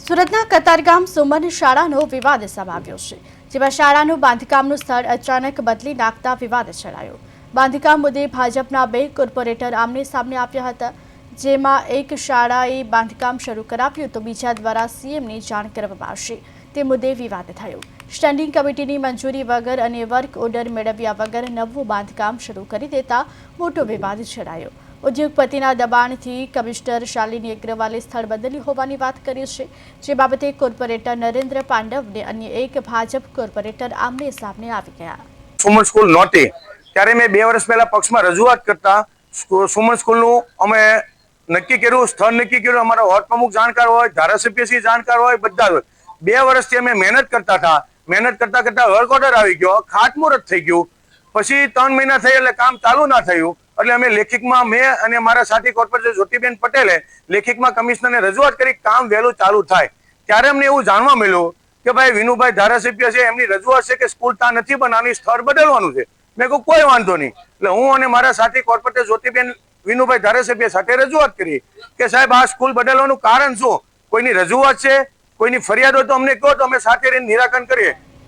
સુરતના કતારગામ સુમન શાળાનો વિવાદ સમાવ્યો છે, જેમાં શાળાનું બાંધકામનું સ્થળ અચાનક બદલી નાખતા વિવાદ છેડાયો। બાંધકામ મુદ્દે ભાજપના બે કોર્પોરેટર આમને સામને આવ્યા હતા, જેમાં એક શાળાએ બાંધકામ શરૂ કરાવ્યું તો બીજા દ્વારા સીએમને જાણ કરવામાં આવશે તે મુદ્દે વિવાદ થયો। સ્ટેન્ડિંગ કમિટીની મંજૂરી વગર અને વર્ક ઓર્ડર મેળવ્યા વગર નવું બાંધકામ શરૂ કરી દેતા મોટો વિવાદ છેડાયો। ઉદ્યોગપતિના દબાણથી કમિશનર શાલિની અગ્રવાલે સ્થળ બદલ્યું હોવાની વાત કરી છે, જે બાબતે કોર્પોરેટર નરેન્દ્ર પાંડવને અન્ય એક ભાજપ કોર્પોરેટર આમને સામને આવી ગયા। સુમન સ્કૂલ નહોતી ત્યારે મેં 2 વર્ષ પહેલા પક્ષમાં રજૂઆત કરતા સુમન સ્કૂલનું અમે નક્કી કર્યું, સ્થળ નક્કી કર્યું। અમારા વોર્ડ પ્રમુખ જાણકાર હોય, ધારાસભ્યશ્રી જાણકાર હોય, બધા હોય। 2 વર્ષથી અમે મહેનત કરતા હતા। મહેનત કરતા કરતા વર્ક ઓર્ડર આવી ગયો, ખાતમુહૂર્ત થઈ ગયું, પછી 3 મહિના થઈ એટલે કામ ચાલુ ના થયું। એટલે અમે લેખિતમાં મેં અને મારા સાથી કોર્પોરેટર જ્યોતિબેન પટેલે લેખિતમાં કમિશનરને રજૂઆત કરી કામ વહેલું ચાલુ થાય। ત્યારે અમને એવું જાણવા મળ્યું કે ભાઈ વિનુભાઈ ધારાસભ્ય છે, એમની રજૂઆત છે કે સ્કૂલ ત્યાં નથી બનાવવાની, સ્થળ બદલવાનું છે। મેં કહ્યું કોઈ વાંધો નહીં। એટલે હું અને મારા સાથી કોર્પોરેટર જ્યોતિબેન વિનુભાઈ ધારાસભ્ય સાથે રજૂઆત કરી કે સાહેબ આ સ્કૂલ બદલવાનું કારણ શું, કોઈની રજૂઆત છે, કોઈની ફરિયાદ હોય તો અમને કહો તો અમે સાથે રહીને નિરાકરણ કરીએ।